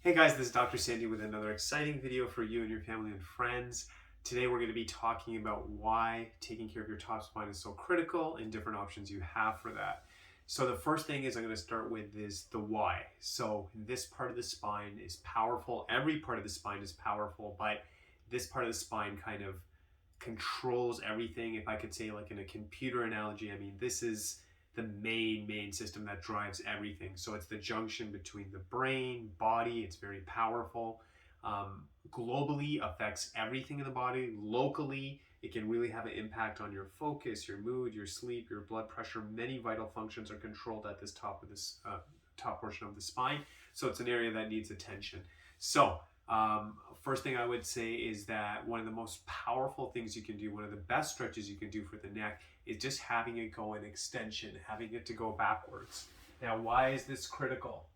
Hey guys, this is Dr. Sandy with another exciting video for you and your family and friends. Today we're going to be talking about why taking care of your top spine is so critical and different options you have for that. So the first thing is I'm going to start with is the why. So this part of the spine is powerful. Every part of the spine is powerful, but this part of the spine kind of controls everything. If I could say like in a computer analogy, I mean, this is the main system that drives everything. So it's the junction between the brain, body. It's very powerful. Globally affects everything in the body. Locally, it can really have an impact on your focus, your mood, your sleep, your blood pressure. Many vital functions are controlled at this top of this top portion of the spine. So it's an area that needs attention. So first thing I would say is that one of the most powerful things you can do, one of the best stretches you can do for the neck is just having it go in extension, having it to go backwards. Now, why is this critical?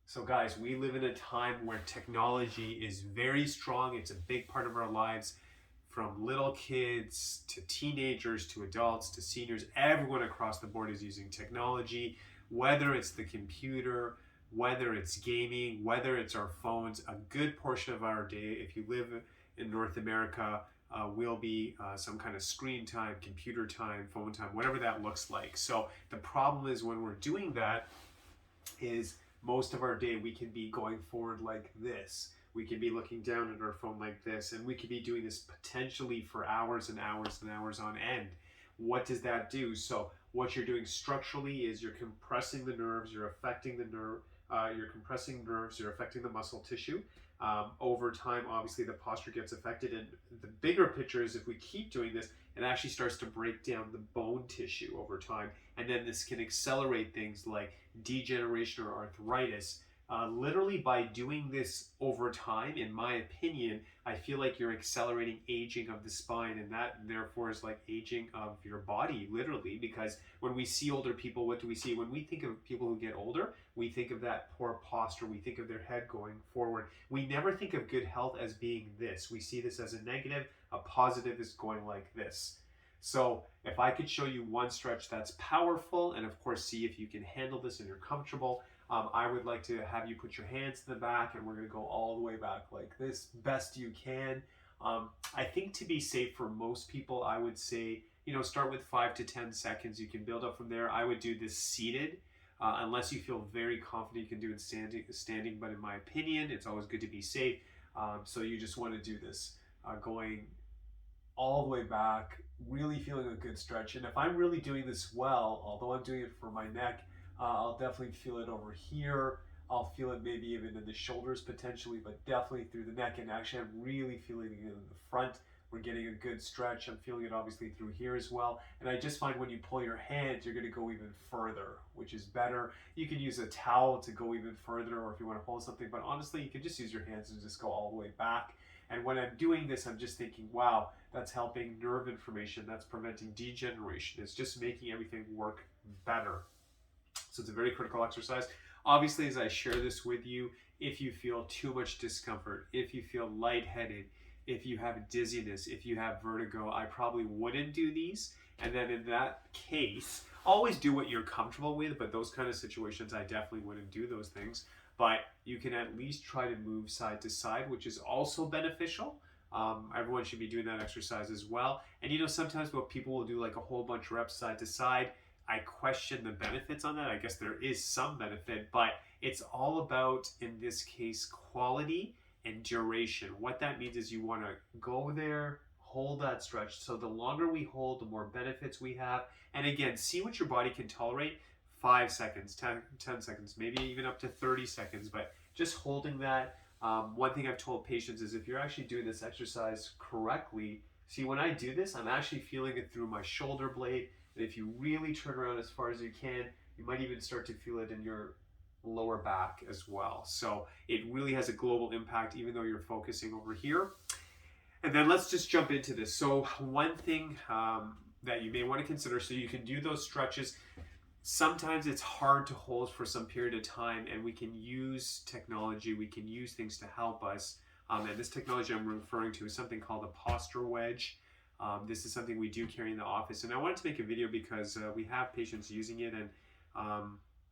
So guys, we live in a time where technology is very strong. It's a big part of our lives, from little kids to teenagers to adults to seniors. Everyone across the board is using technology, whether it's the computer, whether it's gaming, whether it's our phones. A good portion of our day, if you live in North America, will be some kind of screen time, computer time, phone time, whatever that looks like. So the problem is when we're doing that is most of our day we can be going forward like this. We can be looking down at our phone like this, and we could be doing this potentially for hours and hours and hours on end. What does that do? So what you're doing structurally is you're compressing the nerves, you're affecting the nerve, you're compressing nerves, you're affecting the muscle tissue. Over time, obviously, the posture gets affected. And the bigger picture is if we keep doing this, it actually starts to break down the bone tissue over time. And then this can accelerate things like degeneration or arthritis. Literally by doing this over time, in my opinion, I feel like you're accelerating aging of the spine, and that therefore is like aging of your body, literally, because when we see older people, what do we see? When we think of people who get older, we think of that poor posture, we think of their head going forward. We never think of good health as being this. We see this as a negative, a positive is going like this. So if I could show you one stretch that's powerful, and of course see if you can handle this and you're comfortable, I would like to have you put your hands in the back, and we're going to go all the way back like this, best you can. I think to be safe for most people, I would say, start with 5 to 10 seconds. You can build up from there. I would do this seated, unless you feel very confident you can do it standing. But in my opinion, it's always good to be safe. So you just want to do this, going all the way back, really feeling a good stretch. And if I'm really doing this well, although I'm doing it for my neck, I'll definitely feel it over here. I'll feel it maybe even in the shoulders potentially, but definitely through the neck. And actually, I'm really feeling it in the front. We're getting a good stretch. I'm feeling it obviously through here as well. And I just find when you pull your hands, you're going to go even further, which is better. You can use a towel to go even further, or if you want to hold something, but honestly, you can just use your hands and just go all the way back. And when I'm doing this, I'm just thinking, wow, that's helping nerve inflammation. That's preventing degeneration. It's just making everything work better. So it's a very critical exercise. Obviously, as I share this with you, if you feel too much discomfort, if you feel lightheaded, if you have dizziness, if you have vertigo, I probably wouldn't do these. And then in that case, always do what you're comfortable with, but those kind of situations, I definitely wouldn't do those things. But you can at least try to move side to side, which is also beneficial. Everyone should be doing that exercise as well. And sometimes what people will do, like a whole bunch of reps side to side, I question the benefits on that. I guess there is some benefit, but it's all about, in this case, quality and duration. What that means is you want to go there, hold that stretch. So the longer we hold, the more benefits we have. And again, see what your body can tolerate. 5 seconds, 10 seconds, maybe even up to 30 seconds, but just holding that. One thing I've told patients is if you're actually doing this exercise correctly, see, when I do this, I'm actually feeling it through my shoulder blade. And if you really turn around as far as you can, you might even start to feel it in your lower back as well. So it really has a global impact, even though you're focusing over here. And then let's just jump into this. So one thing that you may want to consider, so you can do those stretches. Sometimes it's hard to hold for some period of time, and we can use technology, we can use things to help us. And this technology I'm referring to is something called a posture wedge. This is something we do carry in the office, and I wanted to make a video because we have patients using it, and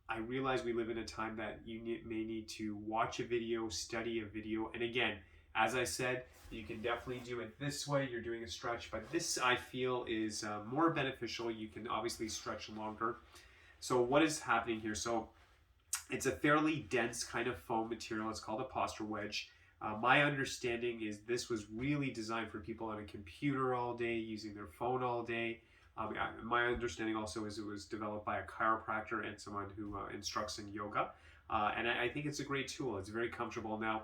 I realize we live in a time that you may need to watch a video, study a video. And again, as I said, you can definitely do it this way. You're doing a stretch, but this I feel is more beneficial. You can obviously stretch longer. So what is happening here? So it's a fairly dense kind of foam material. It's called a posture wedge. My understanding is this was really designed for people on a computer all day, using their phone all day. My understanding also is it was developed by a chiropractor and someone who instructs in yoga. And I think it's a great tool. It's very comfortable. Now,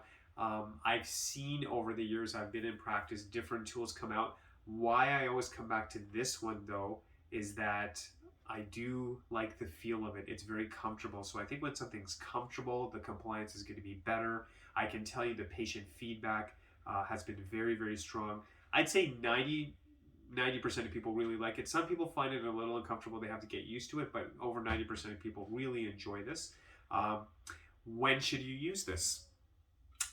I've seen over the years I've been in practice, different tools come out. Why I always come back to this one though is that I do like the feel of it. It's very comfortable. So I think when something's comfortable, the compliance is going to be better. I can tell you the patient feedback has been very, very strong. I'd say 90% of people really like it. Some people find it a little uncomfortable. They have to get used to it, but over 90% of people really enjoy this. When should you use this?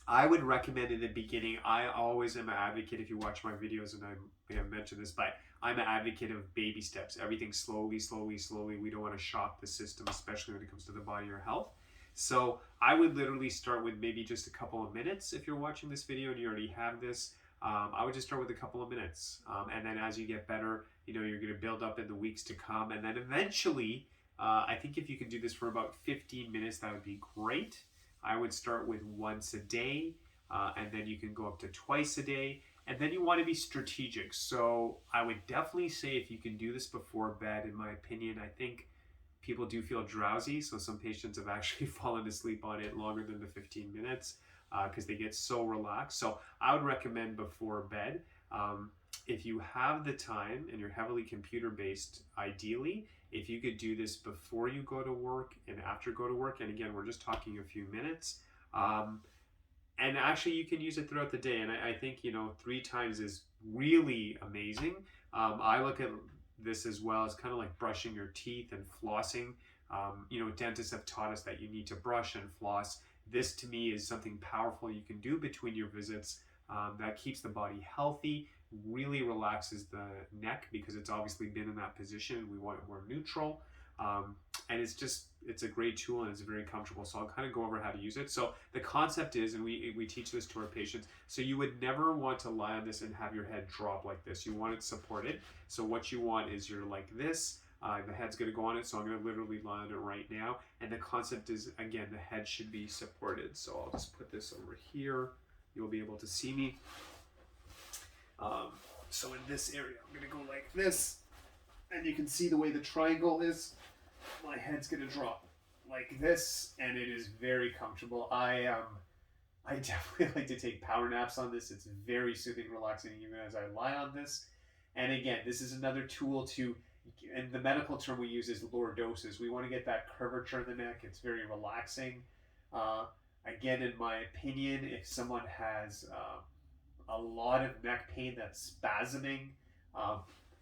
I would recommend in the beginning. I always am an advocate, if you watch my videos, and I may have mentioned this, but I'm an advocate of baby steps. Everything slowly, slowly, slowly. We don't want to shock the system, especially when it comes to the body or health. So I would literally start with maybe just a couple of minutes. If you're watching this video and you already have this, I would just start with a couple of minutes. And then as you get better, you're going to build up in the weeks to come. And then eventually, I think if you can do this for about 15 minutes, that would be great. I would start with once a day, and then you can go up to twice a day. And then you want to be strategic. So I would definitely say if you can do this before bed, in my opinion, I think people do feel drowsy. So some patients have actually fallen asleep on it longer than the 15 minutes because they get so relaxed. So I would recommend before bed. If you have the time and you're heavily computer-based, ideally, if you could do this before you go to work and after you go to work, and again, we're just talking a few minutes, and actually you can use it throughout the day. And I think, 3 times is really amazing. I look at this as well as kind of like brushing your teeth and flossing. Dentists have taught us that you need to brush and floss. This to me is something powerful you can do between your visits that keeps the body healthy, really relaxes the neck because it's obviously been in that position. We want it more neutral. And it's a great tool and it's very comfortable. So I'll kind of go over how to use it. So the concept is, and we teach this to our patients, so you would never want to lie on this and have your head drop like this. You want it supported. So what you want is you're like this. The head's going to go on it, so I'm going to literally lie on it right now. And the concept is, again, the head should be supported. So I'll just put this over here. You'll be able to see me. So in this area, I'm going to go like this. And you can see the way the triangle is. My head's going to drop like this, and it is very comfortable. I definitely like to take power naps on this. It's very soothing, relaxing, even as I lie on this. And again, this is another tool to, and the medical term we use is lordosis. We want to get that curvature in the neck. It's very relaxing. Again, in my opinion, if someone has a lot of neck pain that's spasming,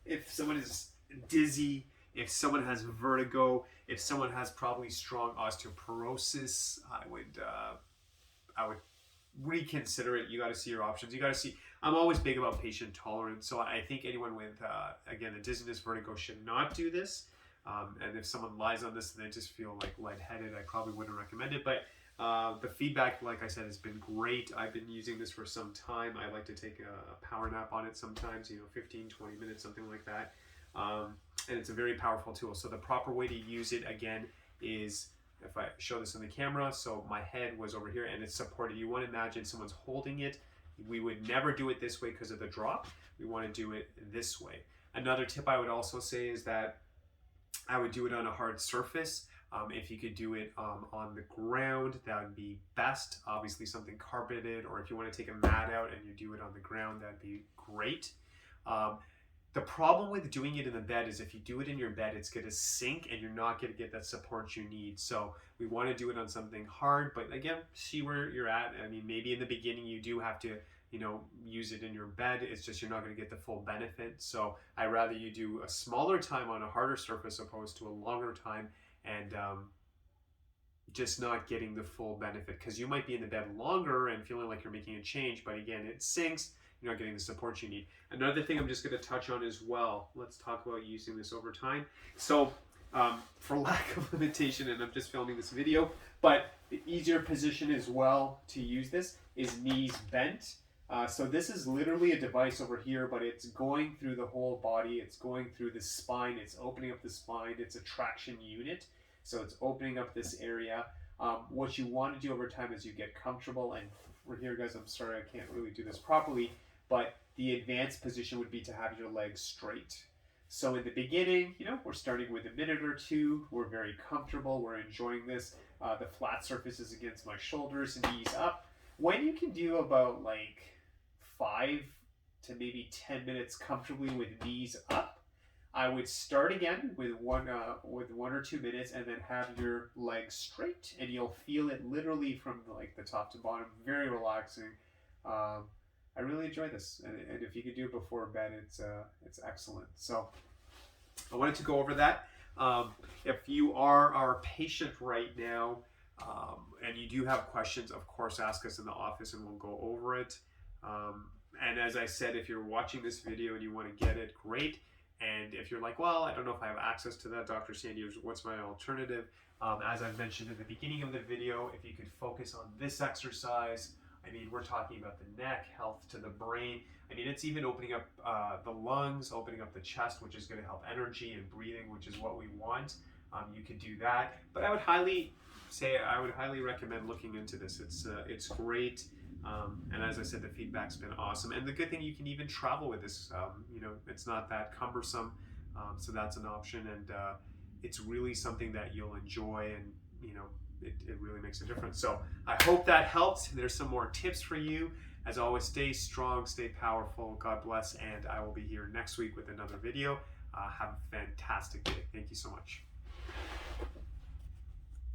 if someone is dizzy, if someone has vertigo, if someone has probably strong osteoporosis, I would reconsider it. You got to see your options. You got to see. I'm always big about patient tolerance, so I think anyone with again the dizziness, vertigo should not do this. And if someone lies on this and they just feel like lightheaded, I probably wouldn't recommend it. But the feedback, like I said, has been great. I've been using this for some time. I like to take a power nap on it sometimes, 15, 20 minutes, something like that. And it's a very powerful tool. So the proper way to use it, again, is if I show this on the camera, so my head was over here and it's supported. You want to imagine someone's holding it. We would never do it this way because of the drop. We want to do it this way. Another tip I would also say is that I would do it on a hard surface. If you could do it on the ground, that would be best. Obviously something carpeted, or if you want to take a mat out and you do it on the ground, that'd be great. The problem with doing it in the bed is if you do it in your bed, it's going to sink and you're not going to get that support you need. So we want to do it on something hard, but again, see where you're at. I mean, maybe in the beginning you do have to, use it in your bed. It's just you're not going to get the full benefit. So I'd rather you do a smaller time on a harder surface opposed to a longer time and just not getting the full benefit, because you might be in the bed longer and feeling like you're making a change, but again, it sinks. You're not getting the support you need. Another thing I'm just going to touch on as well. Let's talk about using this over time. So for lack of limitation, and I'm just filming this video, but the easier position as well to use this is knees bent. So this is literally a device over here, but it's going through the whole body. It's going through the spine. It's opening up the spine. It's a traction unit. So it's opening up this area. What you want to do over time is you get comfortable, and for here, guys, I'm sorry, I can't really do this properly, but the advanced position would be to have your legs straight. So in the beginning, we're starting with a minute or two. We're very comfortable. We're enjoying this. The flat surface is against my shoulders, knees up. When you can do about like 5 to maybe 10 minutes comfortably with knees up, I would start again with one or 2 minutes, and then have your legs straight, and you'll feel it literally from like the top to bottom. Very relaxing. I really enjoy this, and if you could do it before bed, it's excellent. So I wanted to go over that. If you are our patient right now, and you do have questions, of course, ask us in the office and we'll go over it. And as I said, if you're watching this video and you want to get it, great. And if you're like, well, I don't know if I have access to that, Dr. Sandy, what's my alternative? As I mentioned in the beginning of the video, if you could focus on this exercise, I mean, we're talking about the neck, health to the brain. I mean, it's even opening up the lungs, opening up the chest, which is going to help energy and breathing, which is what we want. You could do that. But I would highly recommend looking into this. It's great. And as I said, the feedback's been awesome. And the good thing, you can even travel with this. It's not that cumbersome. So that's an option. And it's really something that you'll enjoy, and, it really makes a difference. So I hope that helped. There's some more tips for you. As always, stay strong, stay powerful. God bless. And I will be here next week with another video. Have a fantastic day. Thank you so much.